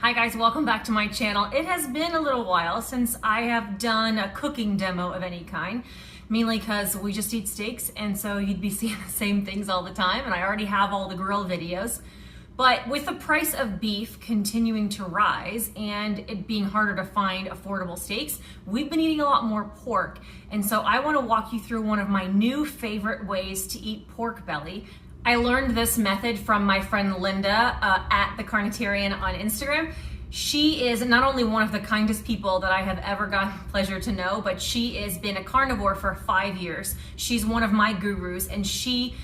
Hi guys, welcome back to my channel. It has been a little while since I have done a cooking demo of any kind, mainly because we just eat steaks and so you'd be seeing the same things all the time, and I already have all the grill videos. But with the price of beef continuing to rise and it being harder to find affordable steaks, we've been eating a lot more pork. And so I want to walk you through one of my new favorite ways to eat pork belly. I learned this method from my friend Linda at the Carnitarian on Instagram. She is not only one of the kindest people that I have ever gotten the pleasure to know, but she has been a carnivore for 5 years. She's one of my gurus, and she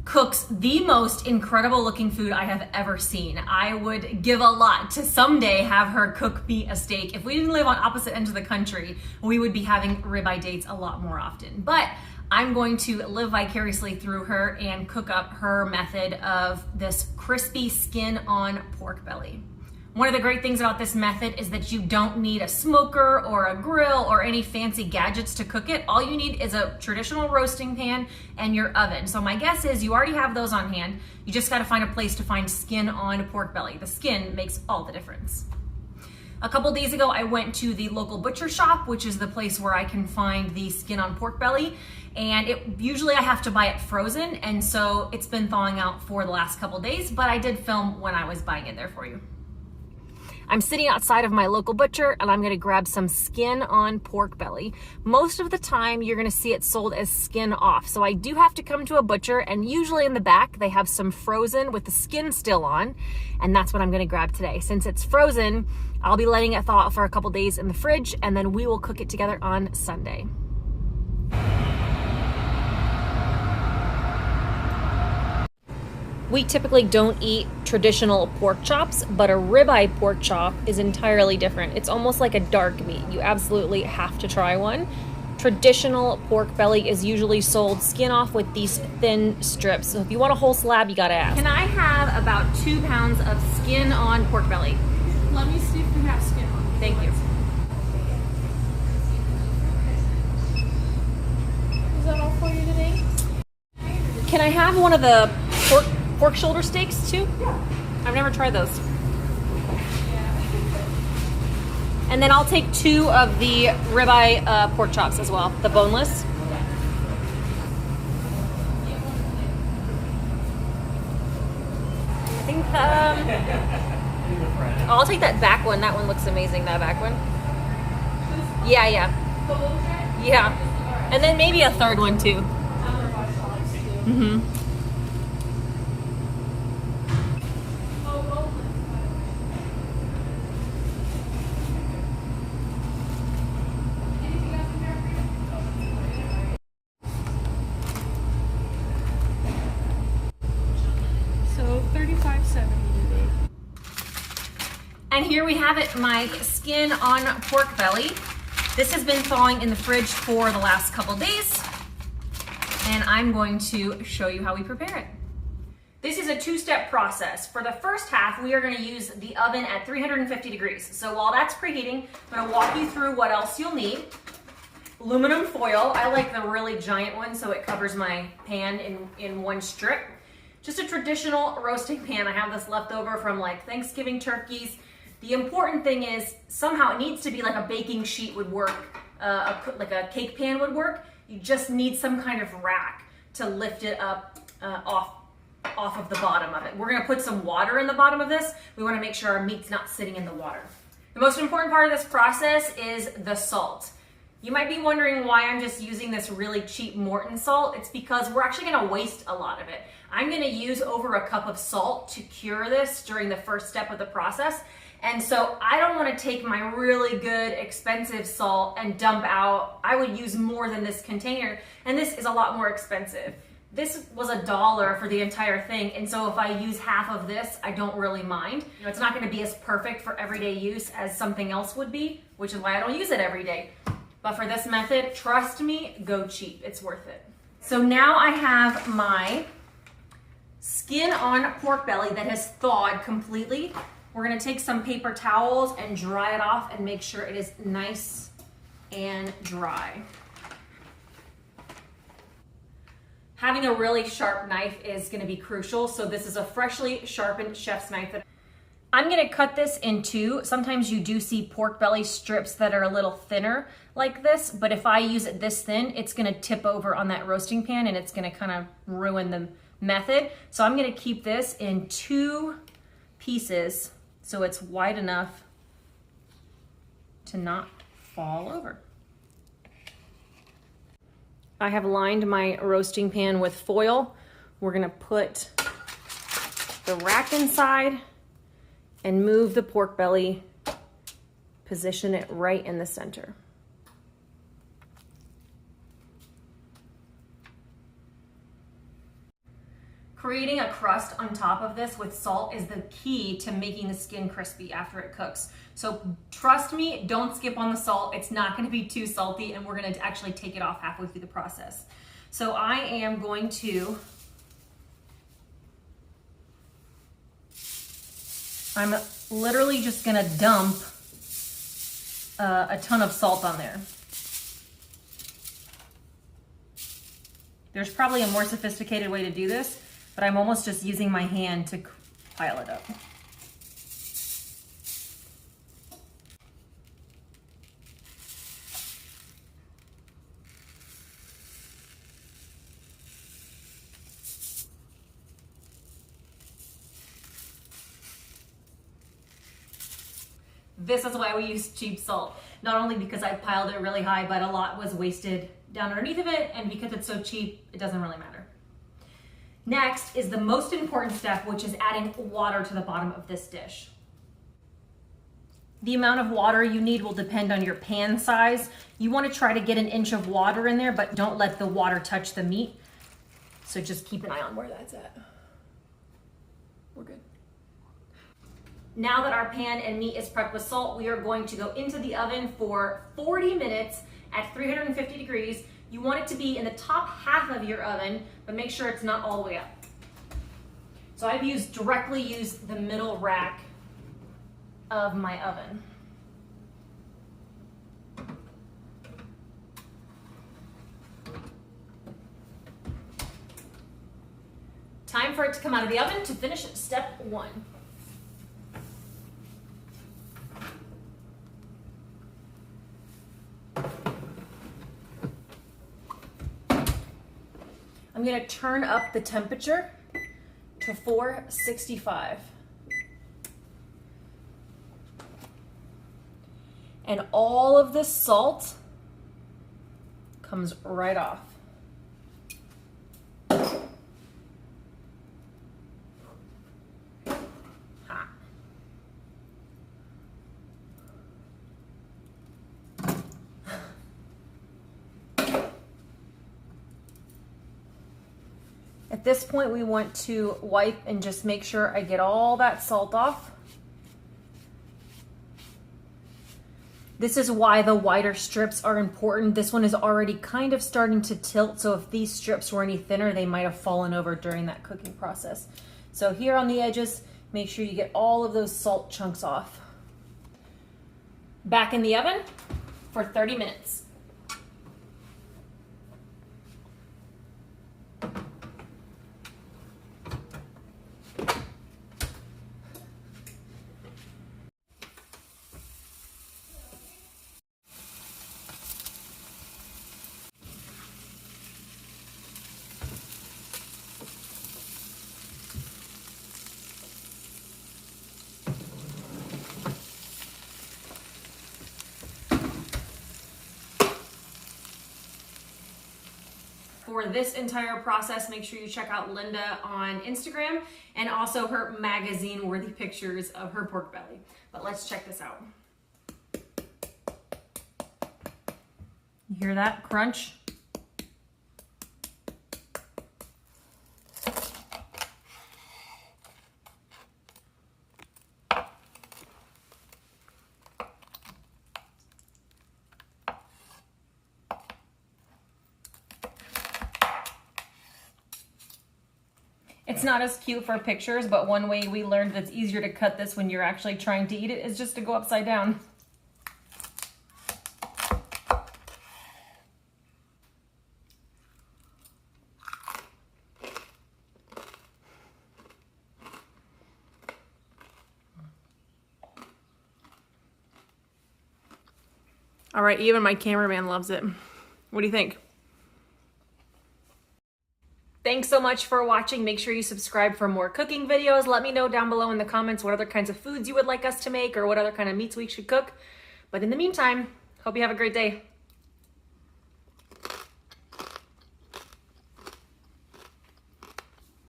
cooks the most incredible looking food I have ever seen. I would give a lot to someday have her cook me a steak. If we didn't live on opposite ends of the country, we would be having ribeye dates a lot more often. But I'm going to live vicariously through her and cook up her method of this crispy skin on pork belly. One of the great things about this method is that you don't need a smoker or a grill or any fancy gadgets to cook it. All you need is a traditional roasting pan and your oven. So my guess is you already have those on hand. You just gotta find a place to find skin on pork belly. The skin makes all the difference. A couple days ago, I went to the local butcher shop, which is the place where I can find the skin on pork belly. And usually I have to buy it frozen, and so it's been thawing out for the last couple days, but I did film when I was buying it there for you. I'm sitting outside of my local butcher and I'm gonna grab some skin on pork belly. Most of the time you're gonna see it sold as skin off. So I do have to come to a butcher, and usually in the back they have some frozen with the skin still on, and that's what I'm gonna grab today. Since it's frozen, I'll be letting it thaw out for a couple days in the fridge, and then we will cook it together on Sunday. We typically don't eat traditional pork chops, but a ribeye pork chop is entirely different. It's almost like a dark meat. You absolutely have to try one. Traditional pork belly is usually sold skin off with these thin strips. So if you want a whole slab, you gotta ask. Can I have about 2 pounds of skin on pork belly? Let me see if we have skin on. Thank you. Is that all for you today? Can I have one of the pork shoulder steaks too? Yeah. I've never tried those. And then I'll take 2 of the ribeye pork chops as well, the boneless. I think I'll take that back one. That one looks amazing, that back one. Yeah. Yeah. And then maybe a third one too. Mm-hmm. And here we have it, my skin on pork belly. This has been thawing in the fridge for the last couple days, and I'm going to show you how we prepare it. This is a 2-step process. For the first half, we are going to use the oven at 350 degrees. So while that's preheating, I'm going to walk you through what else you'll need. Aluminum foil. I like the really giant one so it covers my pan in one strip. Just a traditional roasting pan. I have this left over from like Thanksgiving turkeys. The important thing is somehow it needs to be like a baking sheet would work, like a cake pan would work. You just need some kind of rack to lift it up off of the bottom of it. We're gonna put some water in the bottom of this. We wanna make sure our meat's not sitting in the water. The most important part of this process is the salt. You might be wondering why I'm just using this really cheap Morton salt. It's because we're actually gonna waste a lot of it. I'm gonna use over a cup of salt to cure this during the first step of the process. And so I don't want to take my really good, expensive salt and dump out. I would use more than this container, and this is a lot more expensive. This was $1 for the entire thing, and so if I use half of this, I don't really mind. You know, it's not going to be as perfect for everyday use as something else would be, which is why I don't use it every day. But for this method, trust me, go cheap. It's worth it. So now I have my skin on pork belly that has thawed completely. We're gonna take some paper towels and dry it off and make sure it is nice and dry. Having a really sharp knife is gonna be crucial. So this is a freshly sharpened chef's knife. I'm gonna cut this in two. Sometimes you do see pork belly strips that are a little thinner like this, but if I use it this thin, it's gonna tip over on that roasting pan and it's gonna kind of ruin the method. So I'm gonna keep this in two pieces so it's wide enough to not fall over. I have lined my roasting pan with foil. We're gonna put the rack inside and move the pork belly, position it right in the center. Creating a crust on top of this with salt is the key to making the skin crispy after it cooks. So trust me, don't skip on the salt. It's not gonna be too salty and we're gonna actually take it off halfway through the process. So I am going to, I'm literally just gonna dump a ton of salt on there. There's probably a more sophisticated way to do this, but I'm almost just using my hand to pile it up. This is why we use cheap salt. Not only because I piled it really high, but a lot was wasted down underneath of it, and because it's so cheap, it doesn't really matter. Next is the most important step, which is adding water to the bottom of this dish. The amount of water you need will depend on your pan size. You want to try to get an inch of water in there, but don't let the water touch the meat. So just keep an eye on where that's at. We're good. Now that our pan and meat is prepped with salt, we are going to go into the oven for 40 minutes at 350 degrees. You want it to be in the top half of your oven, but make sure it's not all the way up. So I've directly used the middle rack of my oven. Time for it to come out of the oven to finish step one. I'm gonna turn up the temperature to 465. And all of this salt comes right off. Hot. At this point, we want to wipe and just make sure I get all that salt off. This is why the wider strips are important. This one is already kind of starting to tilt, so if these strips were any thinner, they might have fallen over during that cooking process. So here on the edges, make sure you get all of those salt chunks off. Back in the oven for 30 minutes. For this entire process, make sure you check out Linda on Instagram and also her magazine-worthy pictures of her pork belly. But let's check this out. You hear that crunch? It's not as cute for pictures, but one way we learned that it's easier to cut this when you're actually trying to eat it is just to go upside down. All right, even my cameraman loves it. What do you think? Thanks so much for watching. Make sure you subscribe for more cooking videos. Let me know down below in the comments what other kinds of foods you would like us to make or what other kind of meats we should cook. But in the meantime, hope you have a great day.